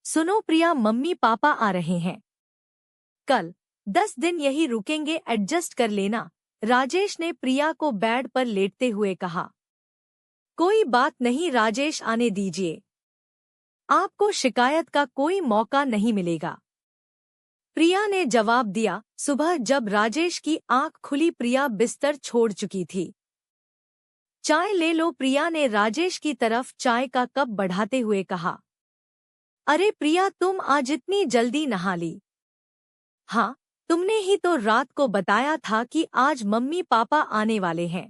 सुनो प्रिया, mummy papa आ रहे हैं कल। 10 दिन यही रुकेंगे, एडजस्ट कर लेना, राजेश ने प्रिया को बेड पर लेटते हुए कहा। कोई बात नहीं राजेश, आने दीजिए, आपको शिकायत का कोई मौका नहीं मिलेगा, प्रिया ने जवाब दिया। सुबह जब राजेश की आंख खुली, प्रिया बिस्तर छोड़ चुकी थी। चाय ले लो, प्रिया ने राजेश की तरफ चाय का कप बढ़ाते हुए कहा। अरे प्रिया, तुम आज इतनी जल्दी नहा ली? हाँ, तुमने ही तो रात को बताया था कि आज मम्मी पापा आने वाले हैं,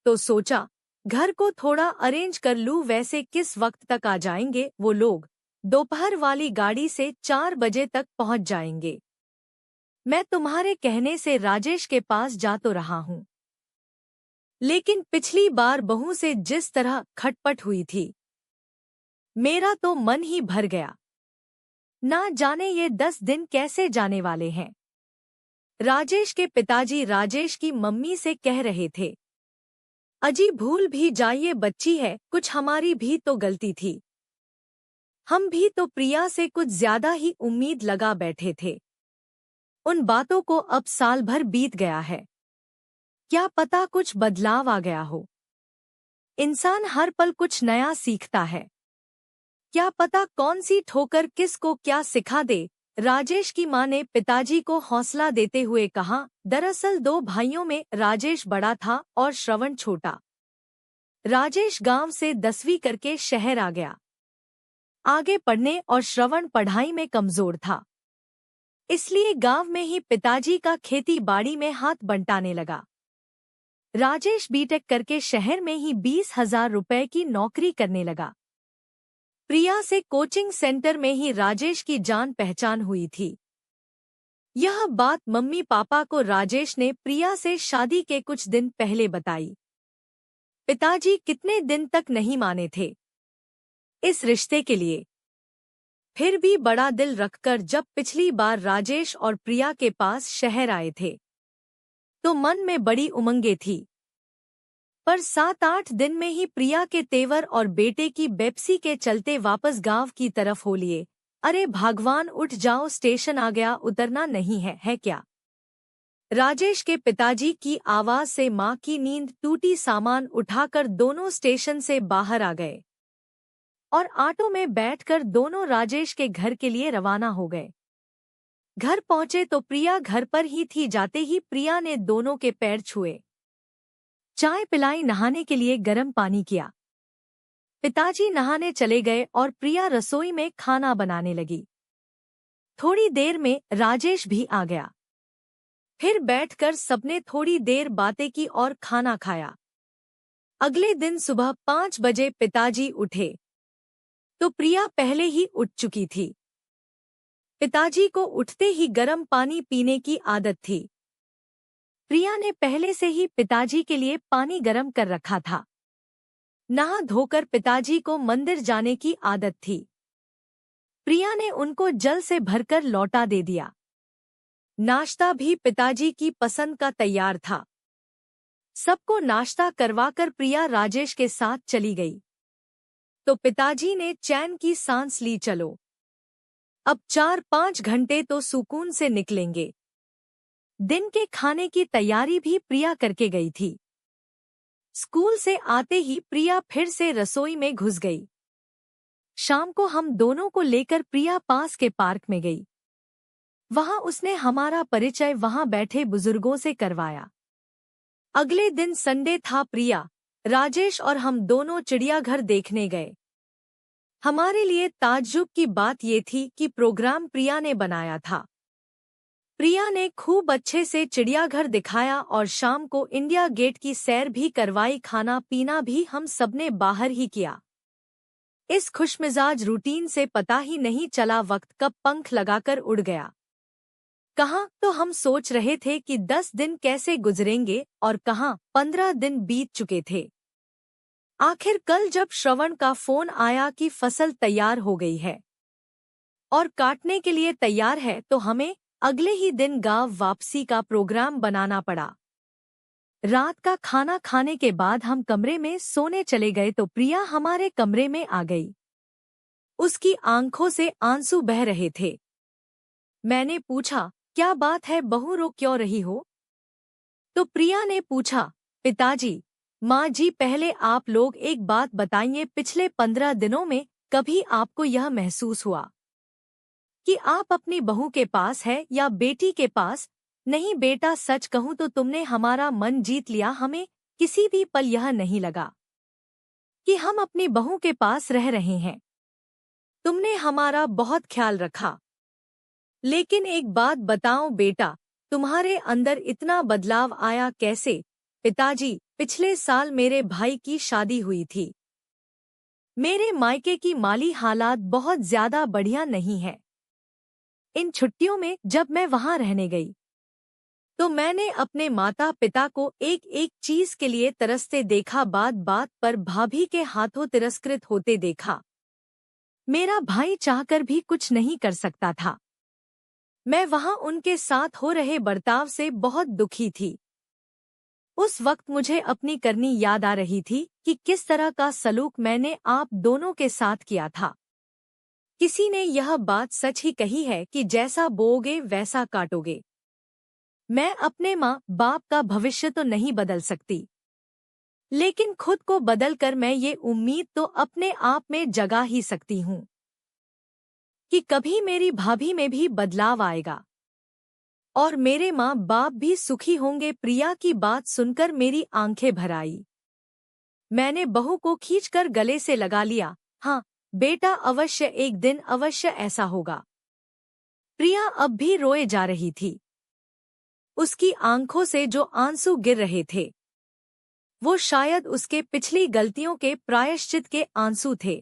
तो सोचा घर को थोड़ा अरेंज कर लूं। वैसे किस वक्त तक आ जाएंगे वो लोग? दोपहर वाली गाड़ी से 4 बजे तक पहुंच जाएंगे। मैं तुम्हारे कहने से राजेश के पास जा तो रहा हूं, लेकिन पिछली बार बहू से जिस तरह खटपट हुई थी, मेरा तो मन ही भर गया। ना जाने ये 10 दिन कैसे जाने वाले हैं। राजेश के पिताजी राजेश की मम्मी से कह रहे थे। अजी, भूल भी जाइए, बच्ची है, कुछ हमारी भी तो गलती थी। हम भी तो प्रिया से कुछ ज्यादा ही उम्मीद लगा बैठे थे। उन बातों को अब साल भर बीत गया है, क्या पता कुछ बदलाव आ गया हो। इंसान हर पल कुछ नया सीखता है, क्या पता कौन सी ठोकर किसको क्या सिखा दे। राजेश की मां ने पिताजी को हौसला देते हुए कहा। दरअसल 2 भाइयों में राजेश बड़ा था और श्रवण छोटा। राजेश गांव से 10वीं करके शहर आ गया, आगे पढ़ने, और श्रवण पढ़ाई में कमजोर था, इसलिए गांव में ही पिताजी का खेती बाड़ी में हाथ बंटाने लगा। राजेश बीटेक करके शहर में ही 20,000 रुपए की नौकरी करने लगा। प्रिया से कोचिंग सेंटर में ही राजेश की जान पहचान हुई थी। यह बात मम्मी पापा को राजेश ने प्रिया से शादी के कुछ दिन पहले बताई। पिताजी कितने दिन तक नहीं माने थे इस रिश्ते के लिए, फिर भी बड़ा दिल रखकर जब पिछली बार राजेश और प्रिया के पास शहर आए थे, तो मन में बड़ी उमंगे थी। पर 7-8 दिन में ही प्रिया के तेवर और बेटे की बेपसी के चलते वापस गांव की तरफ हो लिए। अरे भगवान, उठ जाओ, स्टेशन आ गया, उतरना नहीं है क्या? राजेश के पिताजी की आवाज से मां की नींद टूटी। सामान उठाकर दोनों स्टेशन से बाहर आ गए और ऑटो में बैठकर दोनों राजेश के घर के लिए रवाना हो गए। घर पहुंचे तो प्रिया घर पर ही थी। जाते ही प्रिया ने दोनों के पैर छुए, चाय पिलाई, नहाने के लिए गर्म पानी किया। पिताजी नहाने चले गए और प्रिया रसोई में खाना बनाने लगी। थोड़ी देर में राजेश भी आ गया। फिर बैठकर सबने थोड़ी देर बातें की और खाना खाया। अगले दिन सुबह 5 बजे पिताजी उठे तो प्रिया पहले ही उठ चुकी थी। पिताजी को उठते ही गर्म पानी पीने की आदत थी। प्रिया ने पहले से ही पिताजी के लिए पानी गर्म कर रखा था। नहा धोकर पिताजी को मंदिर जाने की आदत थी। प्रिया ने उनको जल से भरकर लौटा दे दिया। नाश्ता भी पिताजी की पसंद का तैयार था। सबको नाश्ता करवाकर प्रिया राजेश के साथ चली गई तो पिताजी ने चैन की सांस ली। चलो, अब 4-5 घंटे तो सुकून से निकलेंगे। दिन के खाने की तैयारी भी प्रिया करके गई थी। स्कूल से आते ही प्रिया फिर से रसोई में घुस गई। शाम को हम दोनों को लेकर प्रिया पास के पार्क में गई। वहां उसने हमारा परिचय वहां बैठे बुजुर्गों से करवाया। अगले दिन संडे था। प्रिया, राजेश और हम दोनों चिड़ियाघर देखने गए। हमारे लिए ताज्जुब की बात ये थी कि प्रोग्राम प्रिया ने बनाया था। प्रिया ने खूब अच्छे से चिड़ियाघर दिखाया और शाम को इंडिया गेट की सैर भी करवाई। खाना पीना भी हम सबने बाहर ही किया। इस खुशमिजाज रूटीन से पता ही नहीं चला वक्त कब पंख लगाकर उड़ गया। कहाँ तो हम सोच रहे थे कि 10 दिन कैसे गुजरेंगे और कहाँ 15 दिन बीत चुके थे। आखिर कल जब श्रवण का फोन आया कि फसल तैयार हो गई है और काटने के लिए तैयार है, तो हमें अगले ही दिन गांव वापसी का प्रोग्राम बनाना पड़ा। रात का खाना खाने के बाद हम कमरे में सोने चले गए तो प्रिया हमारे कमरे में आ गई। उसकी आंखों से आंसू बह रहे थे। मैंने पूछा, क्या बात है बहू, रो क्यों रही हो? तो प्रिया ने पूछा, पिताजी, माँ जी, पहले आप लोग एक बात बताइए, पिछले 15 दिनों में कभी आपको यह महसूस हुआ कि आप अपनी बहू के पास है या बेटी के पास? नहीं बेटा, सच कहूँ तो तुमने हमारा मन जीत लिया। हमें किसी भी पल यह नहीं लगा कि हम अपनी बहू के पास रह रहे हैं। तुमने हमारा बहुत ख्याल रखा। लेकिन एक बात बताओ बेटा, तुम्हारे अंदर इतना बदलाव आया कैसे? पिताजी, पिछले साल मेरे भाई की शादी हुई थी। मेरे मायके की माली हालात बहुत ज्यादा बढ़िया नहीं है। इन छुट्टियों में जब मैं वहां रहने गई तो मैंने अपने माता पिता को एक एक चीज के लिए तरसते देखा, बात बात पर भाभी के हाथों तिरस्कृत होते देखा। मेरा भाई चाहकर भी कुछ नहीं कर सकता था। मैं वहां उनके साथ हो रहे बर्ताव से बहुत दुखी थी। उस वक्त मुझे अपनी करनी याद आ रही थी कि किस तरह का सलूक मैंने आप दोनों के साथ किया था। किसी ने यह बात सच ही कही है कि जैसा बोओगे वैसा काटोगे। मैं अपने माँ बाप का भविष्य तो नहीं बदल सकती, लेकिन खुद को बदलकर मैं ये उम्मीद तो अपने आप में जगा ही सकती हूँ कि कभी मेरी भाभी में भी बदलाव आएगा और मेरे माँ बाप भी सुखी होंगे। प्रिया की बात सुनकर मेरी आंखें भर आई। मैंने बहू को खींचकर गले से लगा लिया। हाँ बेटा, अवश्य एक दिन अवश्य ऐसा होगा। प्रिया अब भी रोए जा रही थी। उसकी आंखों से जो आंसू गिर रहे थे वो शायद उसके पिछली गलतियों के प्रायश्चित के आंसू थे।